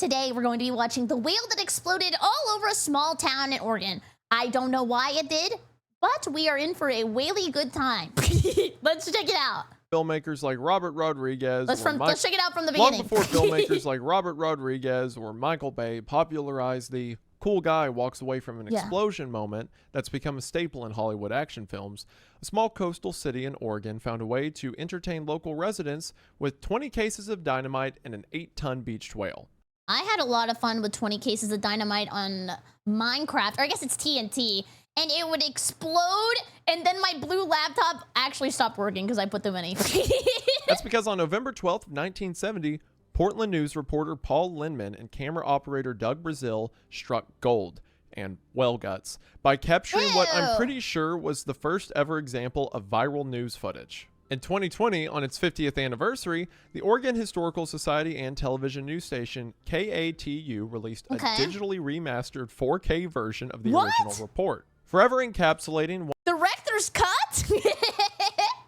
and today we're going to be watching the whale that exploded all over a small town in Oregon. I don't know why it did, but we are in for a whaley good time. Let's check it out. Filmmakers like Robert Rodriguez. Let's check it out from the beginning. Long before filmmakers like Robert Rodriguez or Michael Bay popularized the cool guy walks away from an explosion moment that's become a staple in Hollywood action films, a small coastal city in Oregon found a way to entertain local residents with 20 cases of dynamite and an 8-ton beached whale. I had a lot of fun with 20 cases of dynamite on Minecraft, or I guess it's TNT, and it would explode, and then my blue laptop actually stopped working because I put too many. That's because on November 12th, 1970, Portland News reporter Paul Lindman and camera operator Doug Brazil struck gold and whale guts by capturing what I'm pretty sure was the first ever example of viral news footage. In 2020, on its 50th anniversary, the Oregon Historical Society and television news station KATU released a digitally remastered 4K version of the original report, forever encapsulating the Rector's cut?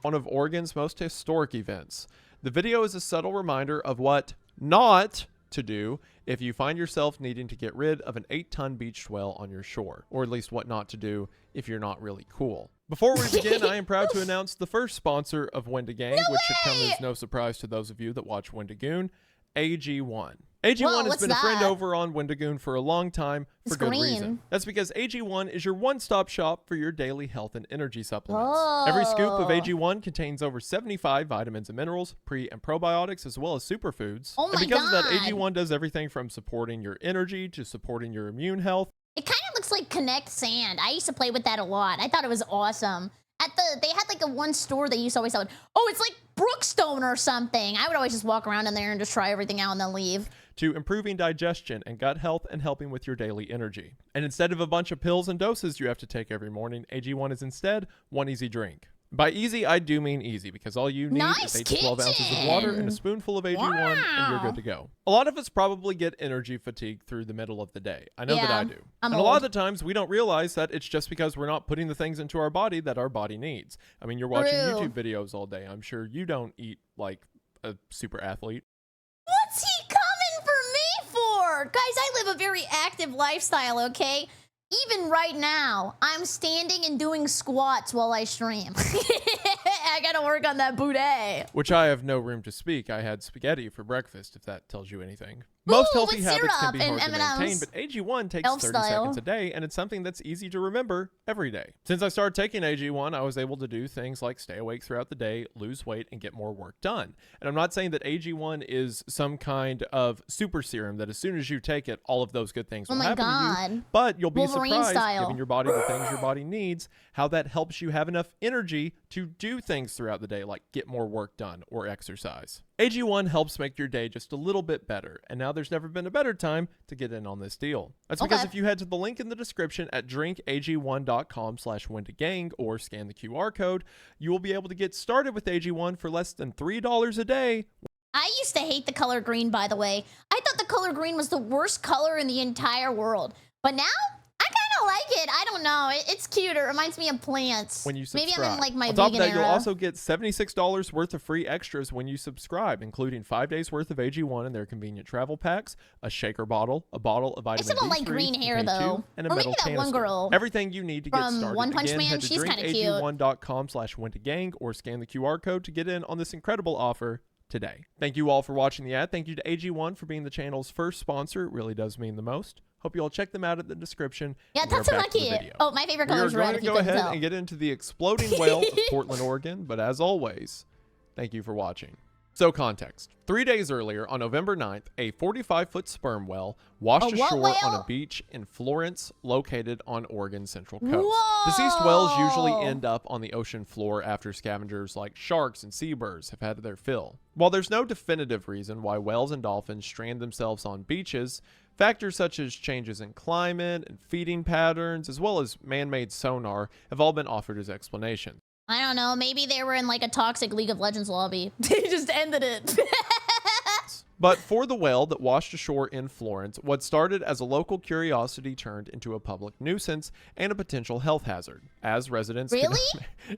one of Oregon's most historic events. The video is a subtle reminder of what not to do if you find yourself needing to get rid of an 8-ton beached whale on your shore, or at least what not to do if you're not really cool. Before we begin, I am proud to announce the first sponsor of Wendigang, which should come as no surprise to those of you that watch Wendigoon, AG1. AG1 has been a friend over on Wendigoon for a long time for good reason. That's because AG1 is your one-stop shop for your daily health and energy supplements. Every scoop of AG1 contains over 75 vitamins and minerals, pre- and probiotics, as well as superfoods. Oh my and because of that, AG1 does everything from supporting your energy to supporting your immune health. It kind of looks like Connect Sand. I used to play with that a lot. I thought it was awesome. They had like one store that used to always sell it. Oh, it's like Brookstone or something. I would always just walk around in there and just try everything out and then leave. To improving digestion and gut health and helping with your daily energy. And instead of a bunch of pills and doses you have to take every morning, AG1 is instead one easy drink. By easy, I do mean easy, because all you need is 8 to 12 ounces of water and a spoonful of AG1, and you're good to go. A lot of us probably get energy fatigue through the middle of the day. I know that I do. And a lot of the times, we don't realize that it's just because we're not putting the things into our body that our body needs. I mean, you're watching YouTube videos all day. I'm sure you don't eat like a super athlete. What's he coming for me for? Guys, I live a very active lifestyle, okay? Even right now, I'm standing and doing squats while I stream. I gotta work on that booty. Which I have no room to speak. I had spaghetti for breakfast, if that tells you anything. Most healthy habits can be hard to maintain, but AG1 takes 30 seconds a day, and it's something that's easy to remember every day. Since I started taking AG1, I was able to do things like stay awake throughout the day, lose weight, and get more work done. And I'm not saying that AG1 is some kind of super serum that as soon as you take it, all of those good things will happen to you. But you'll be surprised, giving your body the things your body needs, how that helps you have enough energy to do things throughout the day, like get more work done or exercise. AG1 helps make your day just a little bit better, and now there's never been a better time to get in on this deal. That's because if you head to the link in the description at drinkag1.com/Wendigang or scan the QR code, you will be able to get started with AG1 for less than $3 a day. I used to hate the color green, by the way. I thought the color green was the worst color in the entire world. But now, I kind of like it. I don't know. It's cute. It reminds me of plants. When you subscribe. Maybe I'm in like my on top vegan of that, era. You'll also get $76 worth of free extras when you subscribe, including 5 days worth of AG1 in their convenient travel packs, a shaker bottle, a bottle of vitamin D3, I still don't like green hair though. and a or metal maybe that canister. one girl Everything you need to get started. One Punch Again, Man, head to she's kind of cute. drinkag1.com/Wendigang or scan the QR code to get in on this incredible offer today. Thank you all for watching the ad. Thank you to AG1 for being the channel's first sponsor. It really does mean the most. Hope you all check them out at the description. Yeah, that's so lucky. Oh, my favorite color is red. We're going to go ahead and get into the exploding whale of Portland, Oregon. But as always, thank you for watching. So context. 3 days earlier, on November 9th, a 45-foot sperm whale washed ashore on a beach in Florence, located on Oregon's central coast. Deceased whales usually end up on the ocean floor after scavengers like sharks and seabirds have had their fill. While there's no definitive reason why whales and dolphins strand themselves on beaches, factors such as changes in climate and feeding patterns, as well as man-made sonar, have all been offered as explanations. I don't know. Maybe they were in like a toxic League of Legends lobby. They just ended it. But for the whale that washed ashore in Florence, what started as a local curiosity turned into a public nuisance and a potential health hazard. As residents,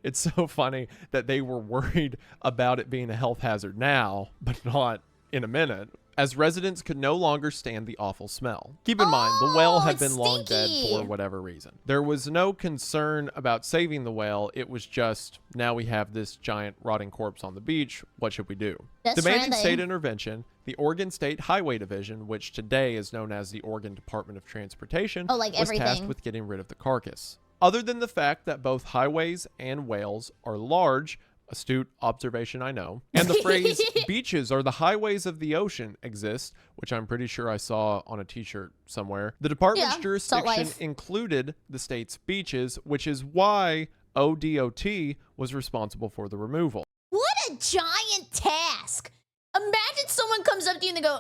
it's so funny that they were worried about it being a health hazard now, but not in a minute. as residents could no longer stand the awful smell. Keep in mind, the whale had been long dead for whatever reason. There was no concern about saving the whale. It was just, now we have this giant rotting corpse on the beach. What should we do? Demanding state intervention, the Oregon State Highway Division, which today is known as the Oregon Department of Transportation, was tasked with getting rid of the carcass. Other than the fact that both highways and whales are large, astute observation, I know, and the phrase beaches are the highways of the ocean exists, which I'm pretty sure I saw on a t-shirt somewhere. The department's jurisdiction included the state's beaches, which is why ODOT was responsible for the removal. What a giant task. Imagine someone comes up to you and they go,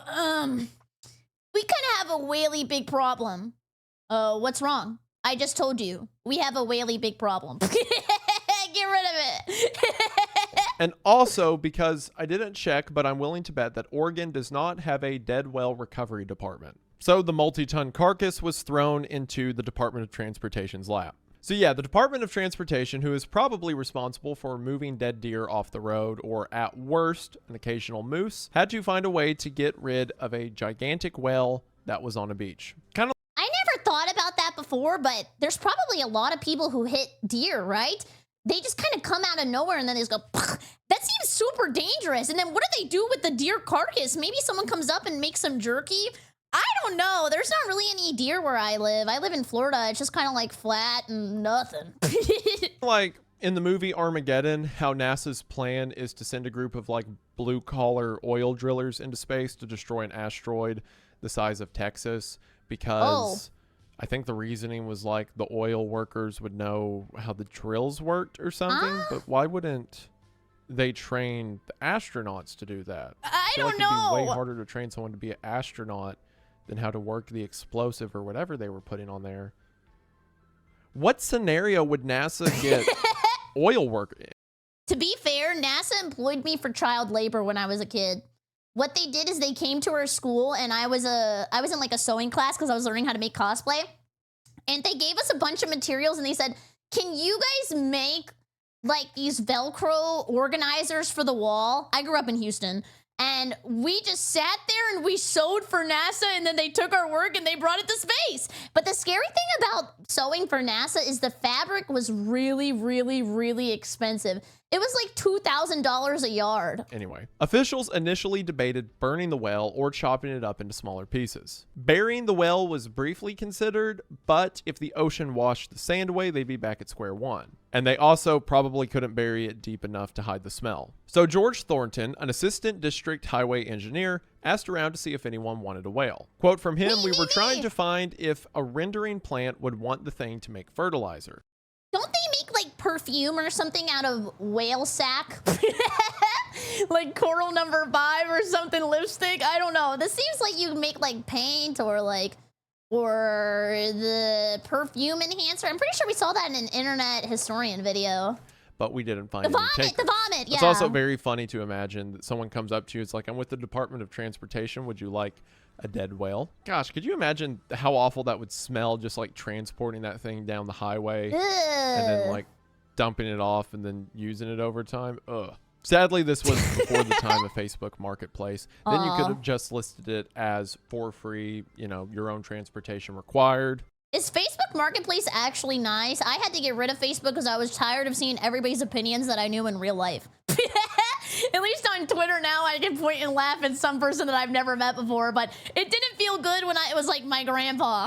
we kind of have a whaley big problem. What's wrong? I just told you, we have a whaley big problem. Get rid of it. And also, because I didn't check, but I'm willing to bet that Oregon does not have a dead whale recovery department. So the multi-ton carcass was thrown into the Department of Transportation's lap. So yeah, the Department of Transportation, who is probably responsible for moving dead deer off the road, or at worst, an occasional moose, had to find a way to get rid of a gigantic whale that was on a beach. I never thought about that before, but there's probably a lot of people who hit deer, right? They just kind of come out of nowhere and then they just go, Pah! That seems super dangerous. And then what do they do with the deer carcass? Maybe someone comes up and makes some jerky. I don't know. There's not really any deer where I live. I live in Florida. It's just kind of like flat and nothing. Like in the movie Armageddon, how NASA's plan is to send a group of like blue collar oil drillers into space to destroy an asteroid the size of Texas because I think the reasoning was like the oil workers would know how the drills worked or something. But why wouldn't they train the astronauts to do that? I don't know. It'd be way harder to train someone to be an astronaut than how to work the explosive or whatever they were putting on there. What scenario would NASA get oil work in? To be fair, NASA employed me for child labor when I was a kid. What they did is they came to our school, and I was in like a sewing class because I was learning how to make cosplay. And they gave us a bunch of materials, and they said, can you guys make like these Velcro organizers for the wall? I grew up in Houston. And we just sat there and we sewed for NASA, and then they took our work and they brought it to space. But the scary thing about sewing for NASA is the fabric was really, really, really expensive. It was like $2,000 a yard. Anyway, officials initially debated burning the whale or chopping it up into smaller pieces. Burying the whale was briefly considered, but if the ocean washed the sand away, they'd be back at square one. And they also probably couldn't bury it deep enough to hide the smell. So George Thornton, an assistant district highway engineer, asked around to see if anyone wanted a whale. Quote from him, "We were trying to find if a rendering plant would want the thing to make fertilizer." Don't they make like perfume or something out of whale sack? Like Coral number 5 or something, lipstick? I don't know. This seems like you make like paint or the perfume enhancer. I'm pretty sure we saw that in an internet historian video. But we didn't find the vomit, yeah. It's also very funny to imagine that someone comes up to you. It's like, I'm with the Department of Transportation. Would you like a dead whale? Gosh, could you imagine how awful that would smell, just like transporting that thing down the highway and then like dumping it off and then using it over time? Ugh. Sadly, this was before the time of Facebook Marketplace. Then you could have just listed it as for free, you know, your own transportation required. Is Facebook Marketplace actually nice? I had to get rid of Facebook because I was tired of seeing everybody's opinions that I knew in real life. At least on Twitter now, I can point and laugh at some person that I've never met before, but it didn't feel good when it was like my grandpa.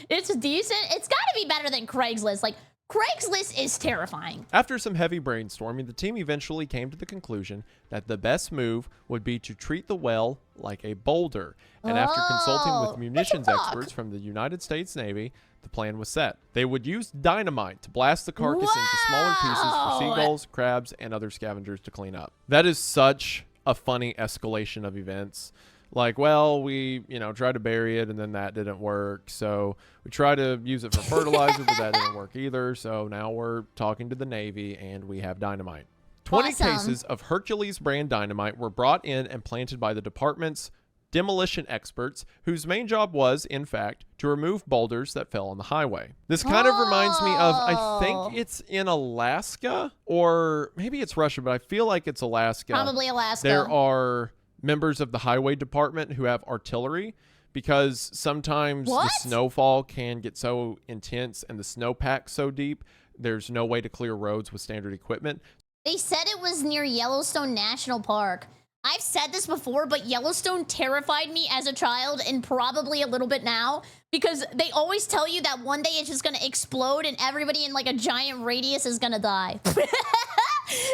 It's decent. It's got to be better than Craigslist. Like, Craigslist is terrifying. After some heavy brainstorming, the team eventually came to the conclusion that the best move would be to treat the whale like a boulder. And after consulting with munitions experts from the United States Navy, the plan was set. They would use dynamite to blast the carcass into smaller pieces for seagulls, crabs, and other scavengers to clean up. That is such a funny escalation of events. Like, well, we, tried to bury it and then that didn't work. So we tried to use it for fertilizer, but that didn't work either. So now we're talking to the Navy and we have dynamite. 20 cases of Hercules brand dynamite were brought in and planted by the department's demolition experts, whose main job was, in fact, to remove boulders that fell on the highway. This kind of reminds me of, I think it's in Alaska, or maybe it's Russia, but I feel like it's Alaska. Probably Alaska. There are members of the highway department who have artillery, because sometimes the snowfall can get so intense and the snowpack so deep, there's no way to clear roads with standard equipment. They said it was near Yellowstone National Park. I've said this before, but Yellowstone terrified me as a child and probably a little bit now, because they always tell you that one day it's just gonna explode and everybody in like a giant radius is gonna die. And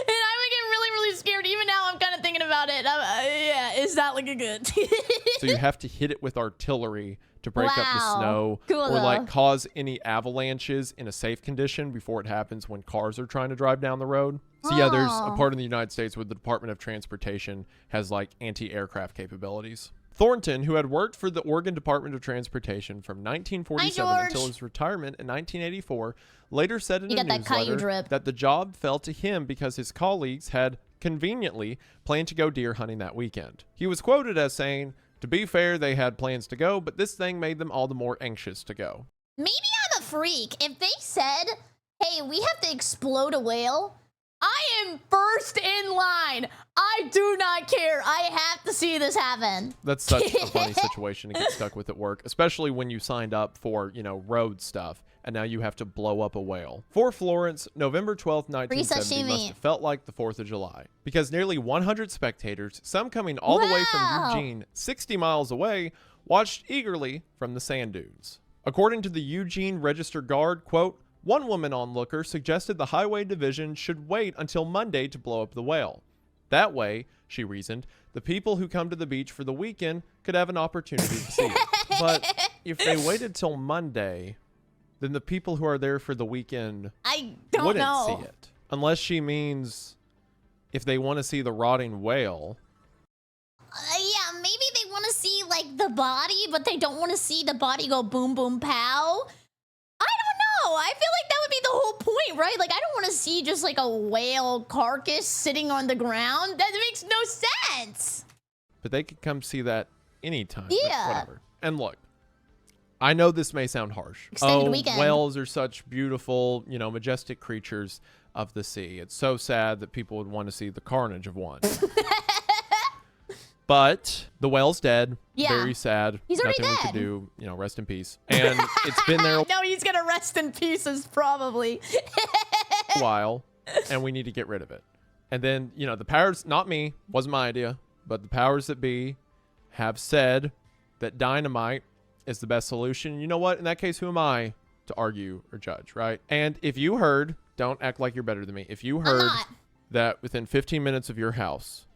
I would get really, really scared. Even now I'm kind of thinking about it. Yeah, it's not looking good. So you have to hit it with artillery to break up the snow, cool, or like cause any avalanches in a safe condition before it happens when cars are trying to drive down the road. So yeah, there's a part in the United States where the Department of Transportation has like anti-aircraft capabilities. Thornton, who had worked for the Oregon Department of Transportation from 1947 until his retirement in 1984, later said in a newsletter that the job fell to him because his colleagues had conveniently planned to go deer hunting that weekend. He was quoted as saying, "To be fair, they had plans to go, but this thing made them all the more anxious to go." Maybe I'm a freak. If they said, hey, we have to explode a whale, I am first in line. I do not care. I have to see this happen. That's such a funny situation to get stuck with at work, especially when you signed up for, you know, road stuff, and now you have to blow up a whale. For Florence, November 12th, 1970 must have felt like the 4th of July, because nearly 100 spectators, some coming all the way from Eugene, 60 miles away, watched eagerly from the sand dunes. According to the Eugene Register Guard, quote, "One woman onlooker suggested the highway division should wait until Monday to blow up the whale. That way," she reasoned, "the people who come to the beach for the weekend could have an opportunity to see it." But if they waited till Monday, then the people who are there for the weekend wouldn't see it. Unless she means if they want to see the rotting whale. Yeah, maybe they want to see like the body, but they don't want to see the body go boom, boom, pow. I feel like that would be the whole point, right? Like, I don't want to see just like a whale carcass sitting on the ground. That makes no sense. But they could come see that anytime. Yeah. Whatever. And look, I know this may sound harsh. Extended weekend. Whales are such beautiful, you know, majestic creatures of the sea. It's so sad that people would want to see the carnage of one. But the whale's dead. Yeah. Very sad. He's already dead. Nothing we could do. You know, rest in peace. And it's been there No, he's going to rest in pieces, probably. a while, and we need to get rid of it. And then, you know, the powers, not me, wasn't my idea, but the powers that be have said that dynamite is the best solution. You know what? In that case, who am I to argue or judge, right? And if you heard, don't act like you're better than me. If you heard that within 15 minutes of your house,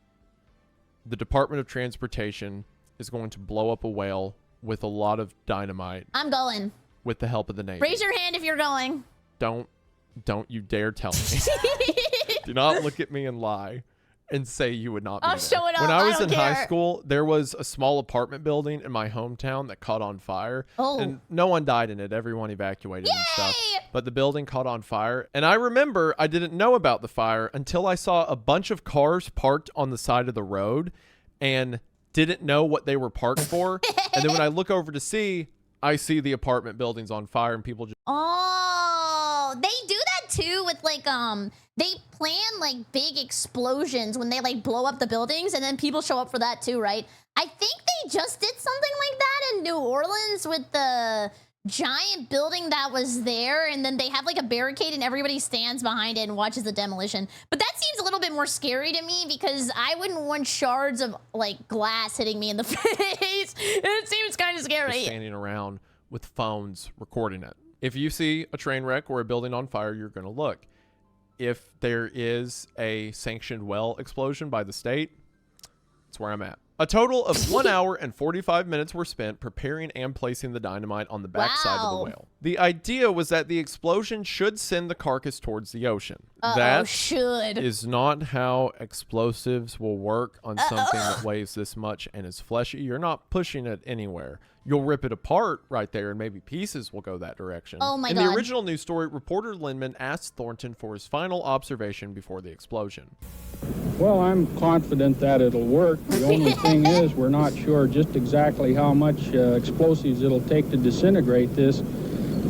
the Department of Transportation is going to blow up a whale with a lot of dynamite. I'm going. With the help of the Navy. Raise your hand if you're going. Don't you dare tell me. Do not look at me and lie and say you would not be there. Show it up. When I was in high school, there was a small apartment building in my hometown that caught on fire. And no one died in it. Everyone evacuated and stuff. But the building caught on fire. And I remember I didn't know about the fire until I saw a bunch of cars parked on the side of the road and didn't know what they were parked for. And then when I look over to see, I see the apartment buildings on fire and people just... Oh, they do that too with like, they plan like big explosions when they like blow up the buildings, and then people show up for that too, right? I think they just did something like that in New Orleans with the giant building that was there, and then they have like a barricade and everybody stands behind it and watches the demolition. But that seems a little bit more scary to me because I wouldn't want shards of like glass hitting me in the face. It seems kind of scary. Just standing around with phones recording it. If you see a train wreck or a building on fire, you're going to look. If there is a sanctioned well explosion by the state, that's where I'm at. A total of 1 hour and 45 minutes were spent preparing and placing the dynamite on the backside of the whale. The idea was that the explosion should send the carcass towards the ocean. That is not how explosives will work on something that weighs this much and is fleshy. You're not pushing it anywhere. You'll rip it apart right there, and maybe pieces will go that direction. Oh my God. In the original news story, reporter Lindman asked Thornton for his final observation before the explosion. Well, I'm confident that it'll work. The only thing is we're not sure just exactly how much explosives it'll take to disintegrate this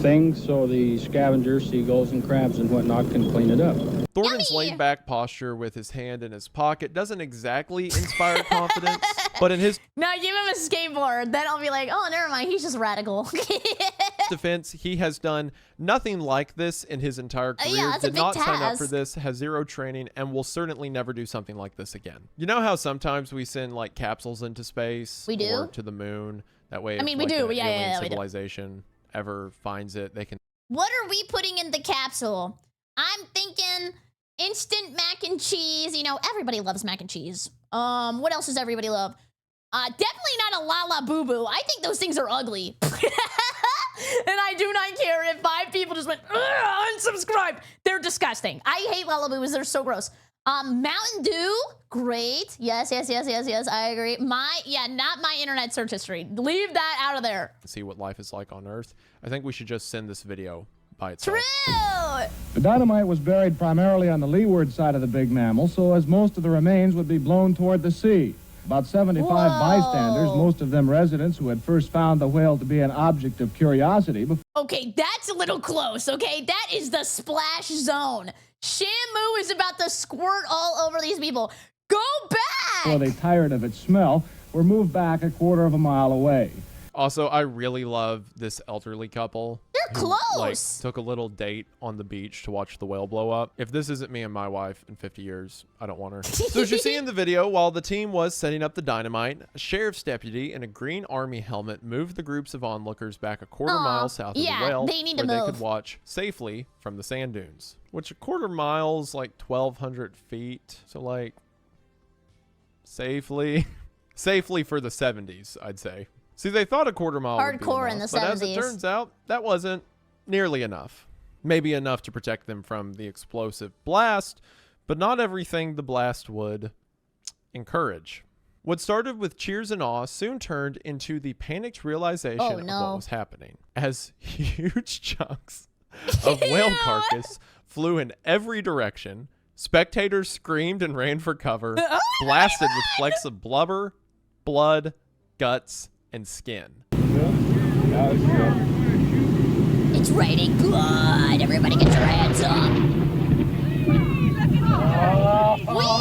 thing so the scavengers, seagulls, and crabs and whatnot can clean it up. Thornton's laid-back posture with his hand in his pocket doesn't exactly inspire confidence, but in his now give him a skateboard, then I'll be like, oh, never mind, he's just radical. defense, he has done nothing like this in his entire career. Yeah, that's did a big not sign up task. for this, has zero training, and will certainly never do something like this again. You know how sometimes we send like capsules into space We do? or to the moon? That way, I mean, if, we like, do. an Yeah, alien we do. civilization ever finds it, they can. What are we putting in the capsule? I'm thinking instant mac and cheese. You know, everybody loves mac and cheese. What else does everybody love? Definitely not a La Boo Boo. I think those things are ugly. And I do not care if 5 people just went, unsubscribe. They're disgusting. I hate La Boo Boos. They're so gross. Mountain Dew, great. Yes, I agree. Not my internet search history. Leave that out of there. See what life is like on Earth. I think we should just send this video by itself. True. The dynamite was buried primarily on the leeward side of the big mammal, so as most of the remains would be blown toward the sea. About 75 bystanders, most of them residents who had first found the whale to be an object of curiosity. Okay, that's a little close, okay? That is the splash zone. Shamu is about to squirt all over these people. Go back! Before they tired of its smell, were moved back a quarter of a mile away. Also, I really love this elderly couple. They're who, close. Like, took a little date on the beach to watch the whale blow up. If this isn't me and my wife in 50 years, I don't want her. So as you see in the video, while the team was setting up the dynamite, a sheriff's deputy in a green army helmet moved the groups of onlookers back a quarter mile south of the whale, they need to where they move. could watch safely from the sand dunes. Which a quarter mile's like 1,200 feet. So like, safely for the 70s, I'd say. See, they thought a quarter mile would be Hardcore enough, in the but as 70s. it turns out, that wasn't nearly enough. Maybe enough to protect them from the explosive blast, but not everything the blast would encourage. What started with cheers and awe soon turned into the panicked realization of what was happening, as huge chunks of whale carcass flew in every direction. Spectators screamed and ran for cover, blasted with flecks of blubber, blood, guts, and skin. It's raining blood. Everybody get your hands up. Oh!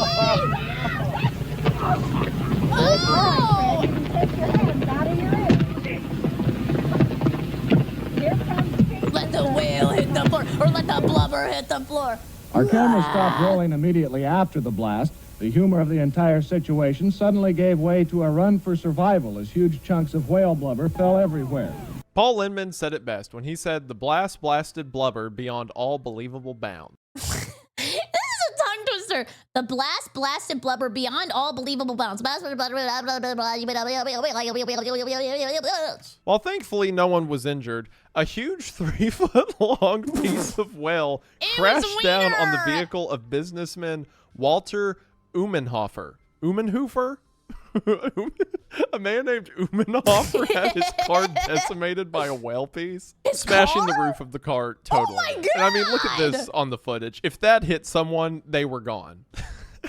Let the whale hit the floor, or let the blubber hit the floor. Our camera stopped rolling immediately after the blast. The humor of the entire situation suddenly gave way to a run for survival as huge chunks of whale blubber fell everywhere. Paul Lindman said it best when he said, "The blast blasted blubber beyond all believable bounds." This is a tongue twister. The blast blasted blubber beyond all believable bounds. While thankfully no one was injured, a huge 3-foot-long piece of whale crashed down on the vehicle of businessman Walter Umenhofer. Umenhofer? A man named Umenhofer had his car decimated by a whale piece, smashing the roof of the car totally. Oh my God! And I mean, look at this on the footage. If that hit someone, they were gone.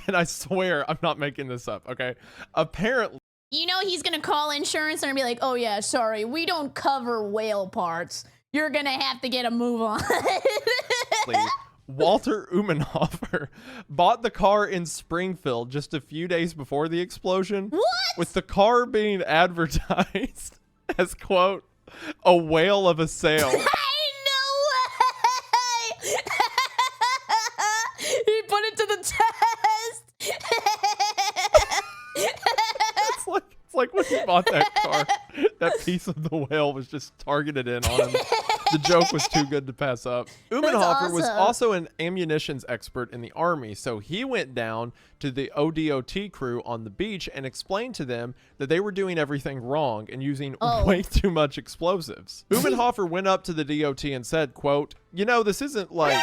And I swear, I'm not making this up, okay? Apparently, you know he's gonna call insurance and be like, "Oh yeah, sorry, we don't cover whale parts. You're gonna have to get a move on." Walter Umenhofer bought the car in Springfield just a few days before the explosion. What? With the car being advertised as, quote, a whale of a sale. Hey, no way! He put it to the test. It's like when he bought that car, that piece of the whale was just targeted in on him. The joke was too good to pass up. Umenhofer was also an ammunitions expert in the Army, so he went down to the ODOT crew on the beach and explained to them that they were doing everything wrong and using way too much explosives. Umenhofer went up to the DOT and said, quote, "You know, this isn't like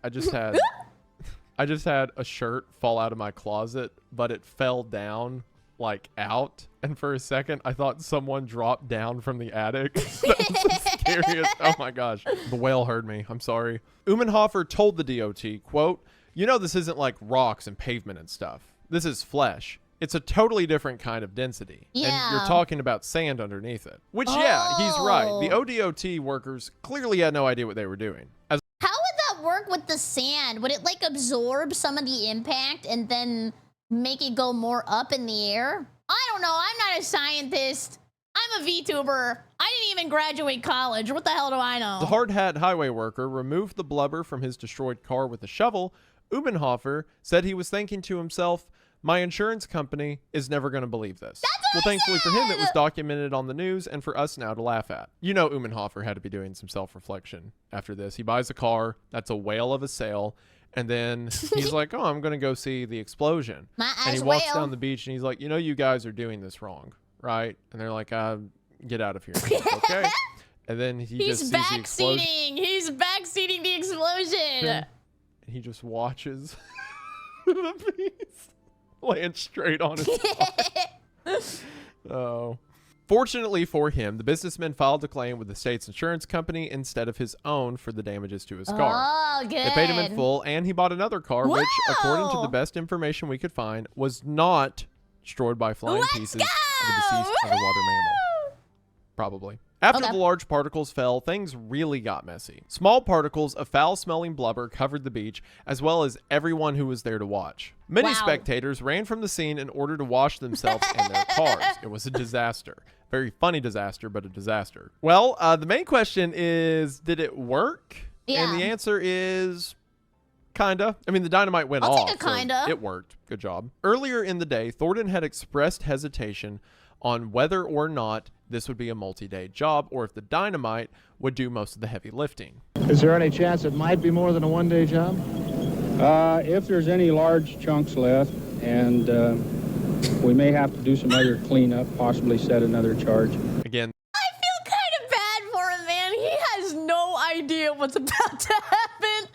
I just had a shirt fall out of my closet, but it fell down like out, and for a second I thought someone dropped down from the attic." That was the scariest. Oh my gosh, the whale heard me. I'm sorry. Umenhofer told the DOT, quote, "You know, this isn't like rocks and pavement and stuff. This is flesh. It's a totally different kind of density. Yeah. And you're talking about sand underneath it." Which, yeah, he's right. The ODOT workers clearly had no idea what they were doing. How would that work with the sand? Would it like absorb some of the impact and then make it go more up in the air? I don't know. I'm not a scientist. I'm a VTuber. I didn't even graduate college. What the hell do I know? The hard hat highway worker removed the blubber from his destroyed car with a shovel. Ubenhofer said he was thinking to himself, my insurance company is never going to believe this. Well, thankfully for him, it was documented on the news and for us now to laugh at. You know, Ubenhofer had to be doing some self-reflection after this. He buys a car. That's a whale of a sale. And then he's like, oh, I'm going to go see the explosion. And he walks down the beach and he's like, you know, you guys are doing this wrong, right? And they're like, get out of here. Like, okay. And then he just sees the explosion. He's backseating the explosion. And he just watches the beast land straight on his car. Oh. Fortunately for him, the businessman filed a claim with the state's insurance company instead of his own for the damages to his car. Oh, good. They paid him in full, and he bought another car, which, according to the best information we could find, was not destroyed by flying pieces of a deceased underwater mammal. Probably. After the large particles fell, things really got messy. Small particles of foul-smelling blubber covered the beach, as well as everyone who was there to watch. Many spectators ran from the scene in order to wash themselves and their cars. It was a disaster. Very funny disaster, but a disaster. Well, the main question is, did it work? Yeah. And the answer is... kinda. I mean, the dynamite went off. I'll take a kinda. So it worked. Good job. Earlier in the day, Thornton had expressed hesitation on whether or not this would be a multi-day job or if the dynamite would do most of the heavy lifting. Is there any chance it might be more than a one-day job? If there's any large chunks left, and we may have to do some other cleanup, possibly set another charge. Again, I feel kind of bad for him, man. He has no idea what's about to happen.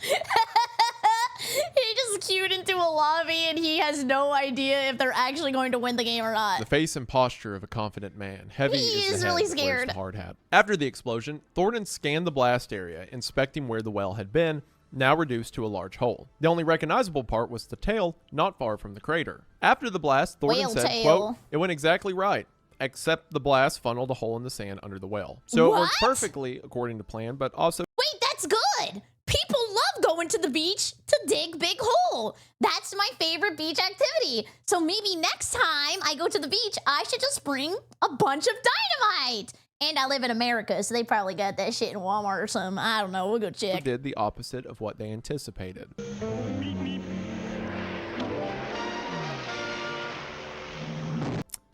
He just queued into a lobby and he has no idea if they're actually going to win the game or not. the face and posture of a confident man. Heavy He is the is really head that wears scared. the hard hat. After the explosion, Thornton scanned the blast area, inspecting where the well had been, now reduced to a large hole. The only recognizable part was the tail, not far from the crater. After the blast, Thornton Whale said, tail. quote, it went exactly right, except the blast funneled a hole in the sand under the well. So it worked What? perfectly according to plan, but also... Wait, that's good. People love going to the beach to dig big hole. That's my favorite beach activity. So maybe next time I go to the beach, I should just bring a bunch of dynamite. And I live in America, so they probably got that shit in Walmart or something. I don't know. We'll go check. did the opposite of what they anticipated.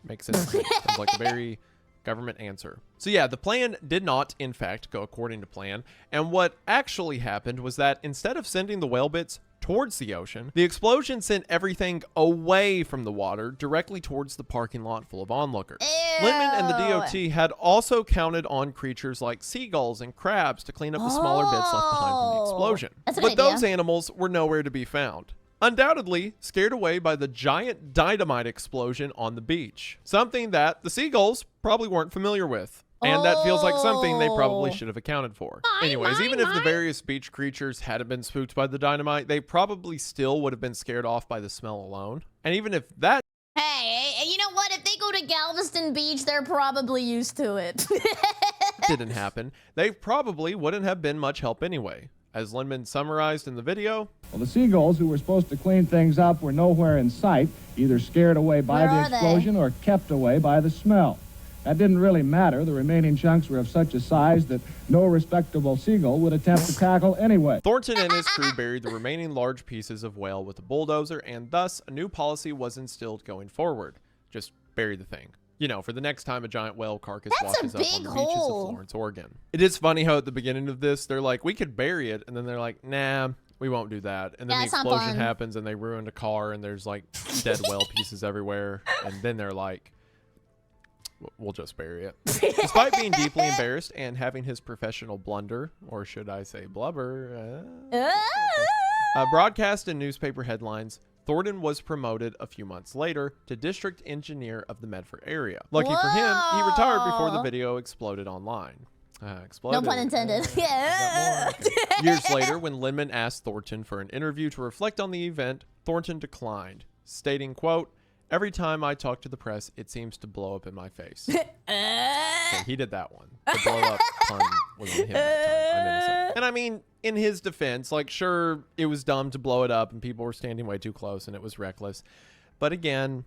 Makes sense to me. Sounds like a very government answer. So yeah, the plan did not, in fact, go according to plan. And what actually happened was that instead of sending the whale bits towards the ocean, the explosion sent everything away from the water directly towards the parking lot full of onlookers. Linman and the DOT had also counted on creatures like seagulls and crabs to clean up the smaller bits left behind from the explosion. That's a good But those idea. animals were nowhere to be found. Undoubtedly scared away by the giant dynamite explosion on the beach. Something that the seagulls probably weren't familiar with. And that feels like something they probably should have accounted for. Anyways, even if the various beach creatures hadn't been spooked by the dynamite, they probably still would have been scared off by the smell alone. And even if that Hey, you know what? If they go to Galveston Beach, they're probably used to it. didn't happen, they probably wouldn't have been much help anyway. As Linman summarized in the video, Well, the seagulls who were supposed to clean things up were nowhere in sight, either scared away by Where the are they? explosion or kept away by the smell. That didn't really matter. The remaining chunks were of such a size that no respectable seagull would attempt to tackle anyway. Thornton and his crew buried the remaining large pieces of whale with a bulldozer, and thus a new policy was instilled going forward. Just bury the thing. You know, for the next time a giant whale carcass That's a washes up on big the beaches hole. of Florence, Oregon. It is funny how at the beginning of this, they're like, we could bury it, and then they're like, nah, we won't do that. And then Yeah, the it's not explosion fun. happens, and they ruined a car, and there's like dead whale pieces everywhere. And then they're like, we'll just bury it. Despite being deeply embarrassed and having his professional blunder, or should I say blubber, broadcast in newspaper headlines, Thornton was promoted a few months later to district engineer of the Medford area. Lucky for him, he retired before the video exploded online. Exploded. No pun intended. Yeah. Okay. Years later, when Linman asked Thornton for an interview to reflect on the event, Thornton declined, stating, quote, every time I talk to the press, it seems to blow up in my face. Okay, he did that one. The blow up pun was on him that time. I'm innocent. And I mean, in his defense, like, sure, it was dumb to blow it up and people were standing way too close and it was reckless. But again,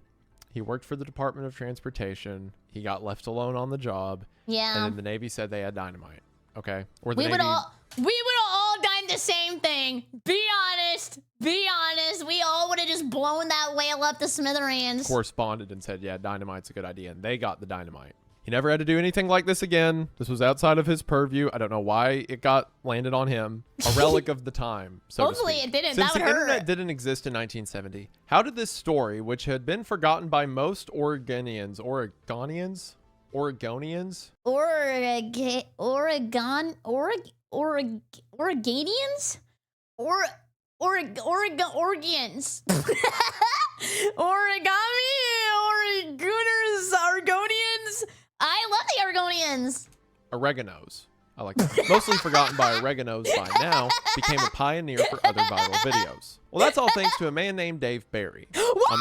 he worked for the Department of Transportation. He got left alone on the job. Yeah. And then the Navy said they had dynamite. Okay. Or the we Navy. would have all done the same thing. Be honest. Be honest. We all would have just blown that whale up to smithereens. Corresponded and said, yeah, dynamite's a good idea. And they got the dynamite. He never had to do anything like this again. This was outside of his purview. I don't know why it got landed on him. A relic of the time, so Hopefully to speak. it didn't. Since That would the hurt. internet didn't exist in 1970, how did this story, which had been forgotten by most Oregonians, Oregonians, Oregonians, Origami, Oregoners, Oregonians. I love the Oregonians. oreganos. I like that. Mostly forgotten by oreganos by now, became a pioneer for other viral videos. Well, that's all thanks to a man named Dave Berry. What?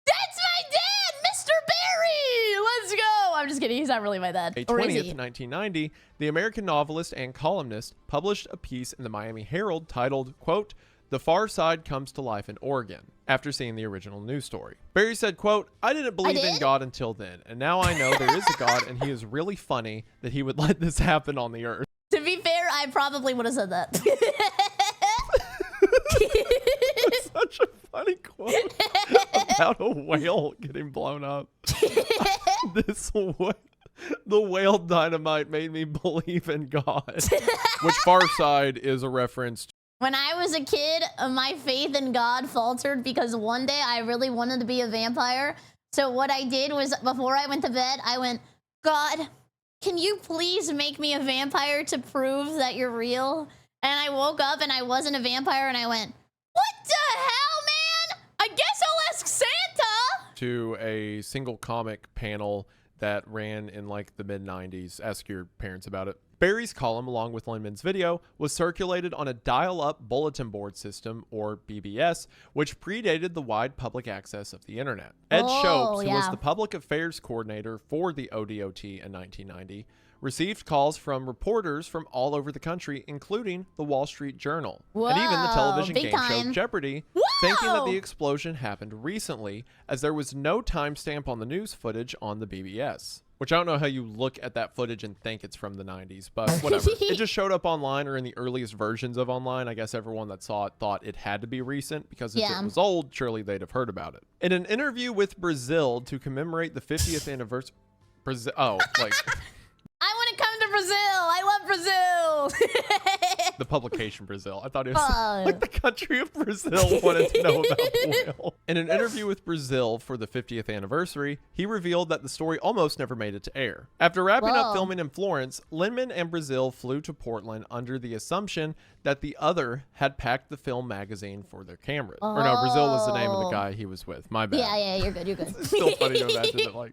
That's my dad, Mr. Berry. Let's go. I'm just kidding. He's not really my dad. May Or is 20th, he? 1990, the American novelist and columnist published a piece in the Miami Herald titled, quote, "The Far Side Comes to Life in Oregon," after seeing the original news story. Barry said, quote, "I didn't believe in God until then, and now I know there is a God, and he is really funny that he would let this happen on the earth." To be fair, I probably would have said that. That's such a funny quote about a whale getting blown up. The whale dynamite made me believe in God. Which Far Side is a reference to. When I was a kid, my faith in God faltered because one day I really wanted to be a vampire. So what I did was, before I went to bed, I went, "God, can you please make me a vampire to prove that you're real?" And I woke up and I wasn't a vampire and I went, "What the hell, man? I guess I'll ask Santa." To a single comic panel that ran in like the mid-90s. Ask your parents about it. Barry's column, along with Lindman's video, was circulated on a dial-up bulletin board system, or BBS, which predated the wide public access of the internet. Ed Shopes, who was the public affairs coordinator for the ODOT in 1990, received calls from reporters from all over the country, including the Wall Street Journal, and even the television game show Jeopardy, thinking that the explosion happened recently, as there was no timestamp on the news footage on the BBS. Which I don't know how you look at that footage and think it's from the 90s, but whatever. It just showed up online, or in the earliest versions of online. I guess everyone that saw it thought it had to be recent, because if it was old, surely they'd have heard about it. In an interview with Brazil to commemorate the 50th anniversary... I want to come to Brazil. I love Brazil. The publication Brazil. I thought it was like the country of Brazil wanted to know about the whale. In an interview with Brazil for the 50th anniversary, he revealed that the story almost never made it to air. After wrapping up filming in Florence, Lindman and Brazil flew to Portland under the assumption that the other had packed the film magazine for their cameras. Or no, Brazil was the name of the guy he was with. My bad. Yeah, you're good, you're good. It's still funny to imagine that, like...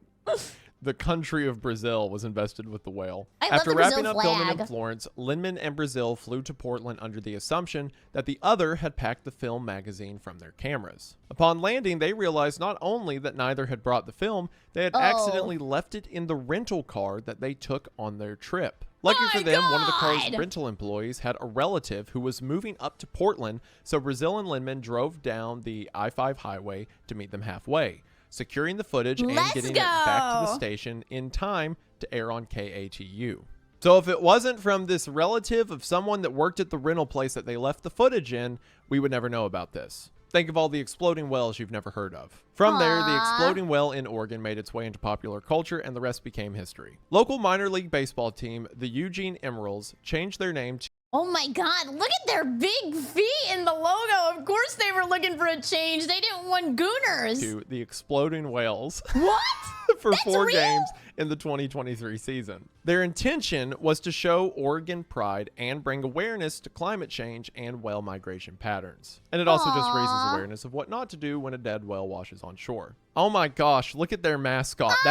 The country of Brazil was invested with the whale. After wrapping up filming in Florence, Lindman and Brazil flew to Portland under the assumption that the other had packed the film magazine from their cameras. Upon landing, they realized not only that neither had brought the film, they had accidentally left it in the rental car that they took on their trip. Lucky for them, one of the car's rental employees had a relative who was moving up to Portland, so Brazil and Lindman drove down the I-5 highway to meet them halfway, securing the footage and getting it back to the station in time to air on KATU. So if it wasn't from this relative of someone that worked at the rental place that they left the footage in, we would never know about this. Think of all the exploding whales you've never heard of. From there, the exploding whale in Oregon made its way into popular culture, and the rest became history. Local minor league baseball team, the Eugene Emeralds, changed their name to... Oh my God, look at their big feet in the logo. Of course they were looking for a change. They didn't want Gooners. To the Exploding Whales. What? For That's 4 real? games in the 2023 season. Their intention was to show Oregon pride and bring awareness to climate change and whale migration patterns. And it also just raises awareness of what not to do when a dead whale washes on shore. Oh my gosh, look at their mascot. Oh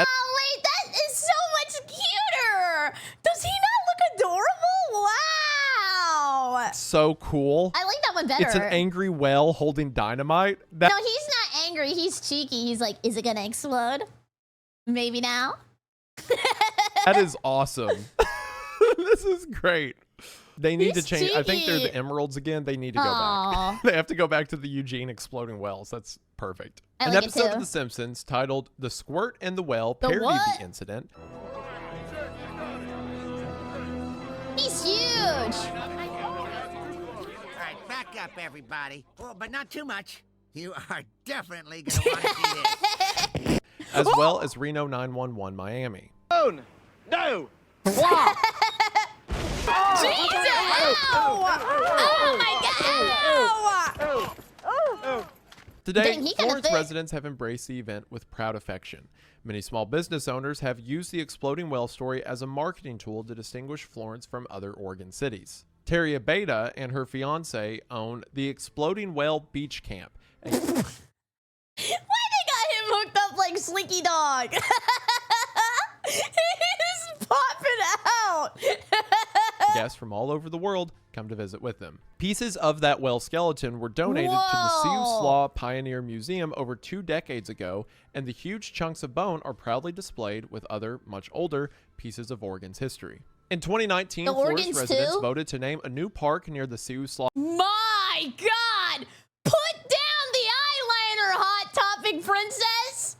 wait, that is so much cuter. Does he not look adorable? Wow. So cool. I like that one better. It's an angry whale holding dynamite. No, he's not angry. He's cheeky. He's like, is it gonna explode? Maybe now. That is awesome. This is great. They need to change. I think they're the emeralds again. They need to go back. They have to go back to the Eugene exploding wells. That's perfect. An episode of The Simpsons titled "The Squirt and the Well" parodied the incident. He's huge. All right, back up, everybody. Oh, but not too much. You are definitely going to want to see this. As well as Reno 911 Miami. Oh, no! Wow! Jesus! Oh my God! Today, Florence residents have embraced the event with proud affection. Many small business owners have used the exploding well story as a marketing tool to distinguish Florence from other Oregon cities. Terry Abeda and her fiance own the Exploding Well Beach Camp. Why they got him hooked up like Slinky Dog? He's popping out. Guests from all over the world come to visit with them. Pieces of that well skeleton were donated to the Siuslaw Pioneer Museum over 2 decades ago, and the huge chunks of bone are proudly displayed with other, much older, pieces of Oregon's history. In 2019, Florence residents voted to name a new park near the Siuslaw. My God! Put down the eyeliner, Hot Topic Princess!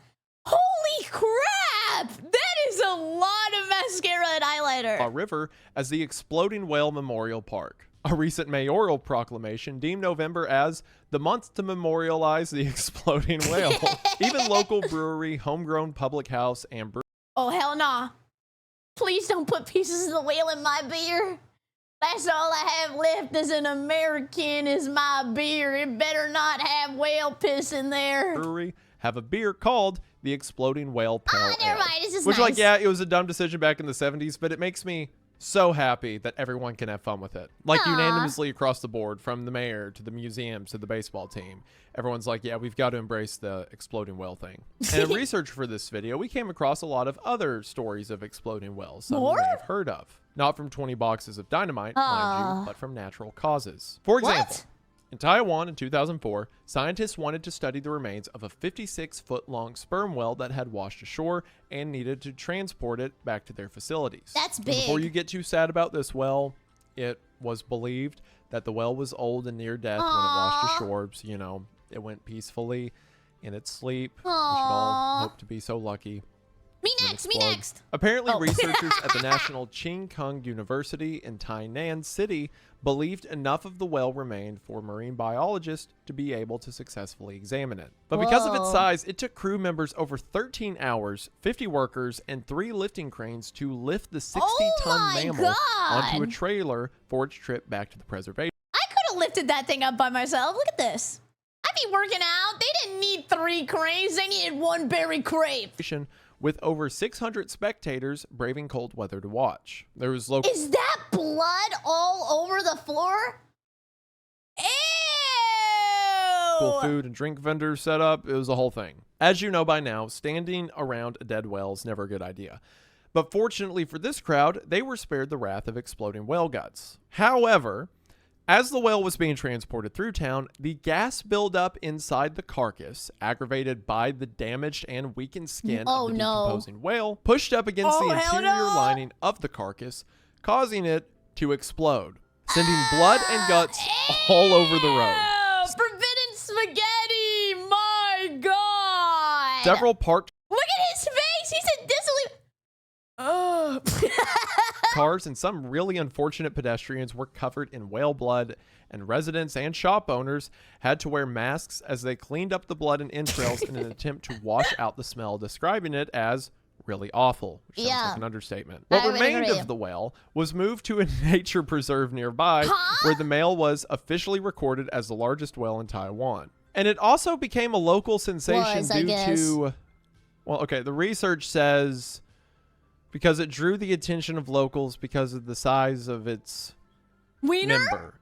Holy crap! That is a lot of mascara and eyeliner. River as the Exploding Whale Memorial Park. A recent mayoral proclamation deemed November as the month to memorialize the exploding whale. Even local brewery, homegrown public house, and brewery. Oh, hell nah. Please don't put pieces of the whale in my beer. That's all I have left as an American is my beer. It better not have whale piss in there. Brewery have a beer called the Exploding Whale Pale Ale. Never mind. This is Which, nice. like, yeah, it was a dumb decision back in the 70s, but it makes me so happy that everyone can have fun with it. Like, unanimously across the board, from the mayor to the museums to the baseball team. Everyone's like, yeah, we've got to embrace the exploding whale thing. And in research for this video, we came across a lot of other stories of exploding whales, some you may have heard of. Not from 20 boxes of dynamite, mind you, but from natural causes. For example, in Taiwan in 2004, scientists wanted to study the remains of a 56-foot-long sperm whale that had washed ashore and needed to transport it back to their facilities. That's big. Before you get too sad about this whale, it was believed that the whale was old and near death when it washed ashore. So, you know, it went peacefully in its sleep. We should all hope to be so lucky. Me next. Apparently, researchers at the National Ching Kung University in Tainan City believed enough of the whale remained for marine biologists to be able to successfully examine it. But because of its size, it took crew members over 13 hours, 50 workers, and 3 lifting cranes to lift the 60-ton mammal onto a trailer for its trip back to the preservation. I could have lifted that thing up by myself. Look at this. I'd be working out. They didn't need 3 cranes. They needed 1 BerryCrepe. With over 600 spectators braving cold weather to watch. There was local. Is that blood all over the floor? Ew! Food and drink vendors set up. It was a whole thing. As you know by now, standing around a dead whale is never a good idea. But fortunately for this crowd, they were spared the wrath of exploding whale guts. However, as the whale was being transported through town, the gas buildup inside the carcass, aggravated by the damaged and weakened skin of the decomposing whale, pushed up against the interior lining of the carcass, causing it to explode, sending blood and guts all over the road. Forbidden spaghetti! My God! Several parked Look at his face! He's a dissolute... cars and some really unfortunate pedestrians were covered in whale blood, and residents and shop owners had to wear masks as they cleaned up the blood and entrails in an attempt to wash out the smell, describing it as really awful, which sounds like an understatement. What remained of the whale was moved to a nature preserve nearby, where the male was officially recorded as the largest whale in Taiwan. And it also became a local sensation due to, well, okay, the research says because it drew the attention of locals because of the size of its member.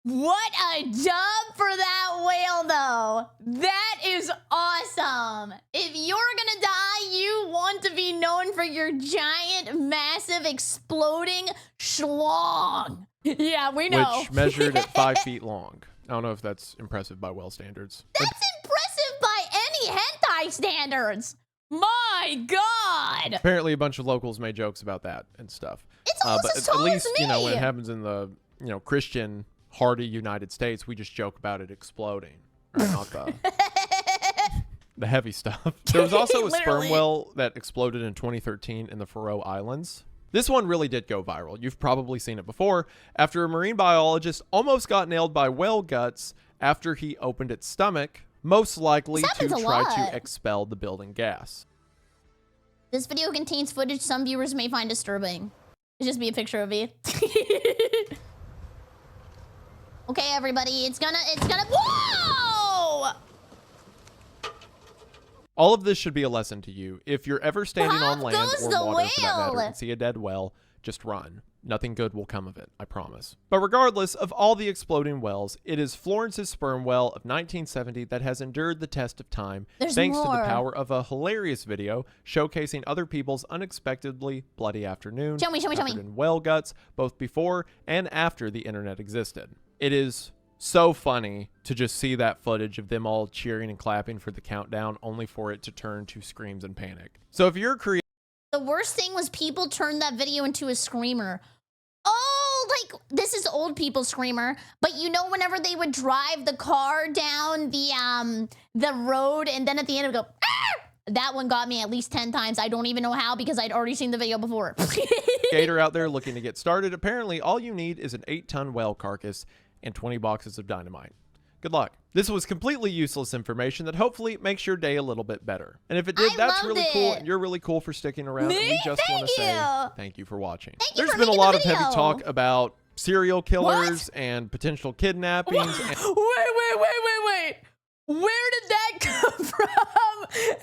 What a dub for that whale, though. That is awesome. If you're gonna die, you want to be known for your giant, massive, exploding schlong. Yeah, we know. Which measured at 5 feet long. I don't know if that's impressive by whale standards. That's impressive by any hentai standards. My God! Apparently, a bunch of locals made jokes about that and stuff. It's almost but as at tall least, as me. you know, when it happens in the, you know, Christian, hardy United States, we just joke about it exploding. Right? Not the heavy stuff. There was also a sperm well that exploded in 2013 in the Faroe Islands. This one really did go viral. You've probably seen it before. After a marine biologist almost got nailed by whale guts after he opened its stomach, most likely to try to expel the building gas. This video contains footage some viewers may find disturbing. It's just be a picture of me. Okay, everybody, it's gonna, whoa! All of this should be a lesson to you. If you're ever standing on land or water for that matter and see a dead well, just run. Nothing good will come of it, I promise. But regardless of all the exploding wells, it is Florence's sperm well of 1970 that has endured the test of time thanks to the power of a hilarious video showcasing other people's unexpectedly bloody afternoon covered in whale guts, both before and after the internet existed. It is so funny to just see that footage of them all cheering and clapping for the countdown, only for it to turn to screams and panic. So if you're creating... The worst thing was people turned that video into a screamer. Oh, like, this is old people screamer, but you know whenever they would drive the car down the road and then at the end it would go, ah! That one got me at least 10 times. I don't even know how because I'd already seen the video before. Gator out there looking to get started, apparently all you need is an 8-ton whale carcass and 20 boxes of dynamite. Good luck. This was completely useless information that hopefully makes your day a little bit better. And if it did, that's really cool, and you're really cool for sticking around. And we just want to say thank you for watching. There's been a lot of heavy talk about serial killers and potential kidnappings. Wait. Where did that come from?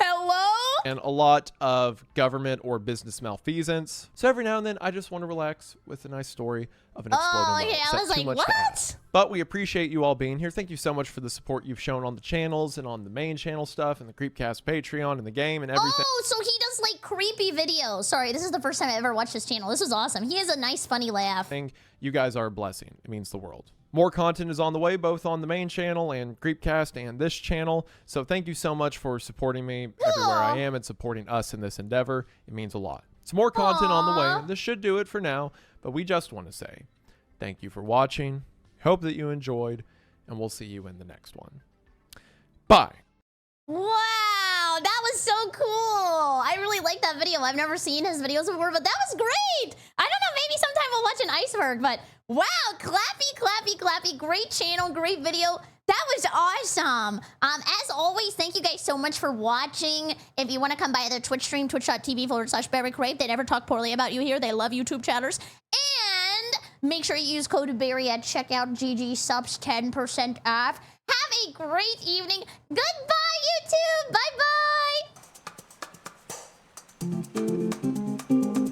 Hello? And a lot of government or business malfeasance. So every now and then, I just want to relax with a nice story of an exploding well. Okay, I was like, what? But we appreciate you all being here. Thank you so much for the support you've shown on the channels and on the main channel stuff and the Creepcast Patreon and the game and everything. Oh, so he does like creepy videos. Sorry, this is the first time I ever watched his channel. This was awesome. He has a nice, funny laugh. You guys are a blessing. It means the world. More content is on the way, both on the main channel and Creepcast and this channel. So thank you so much for supporting me everywhere I am and supporting us in this endeavor. It means a lot. Some more content on the way. This should do it for now, but we just want to say thank you for watching. Hope that you enjoyed, and we'll see you in the next one. Bye. Wow, that was so cool. I really like that video. I've never seen his videos before, but that was great. I don't know, maybe sometime we'll watch an iceberg, but wow, clappy. Great channel, great video. That was awesome. As always, thank you guys so much for watching. If you want to come by their Twitch stream, twitch.tv/BerryCrepe. They never talk poorly about you here. They love YouTube chatters. And make sure you use code Berry at checkout. GG subs 10% off. Have a great evening. Goodbye, YouTube. Bye-bye.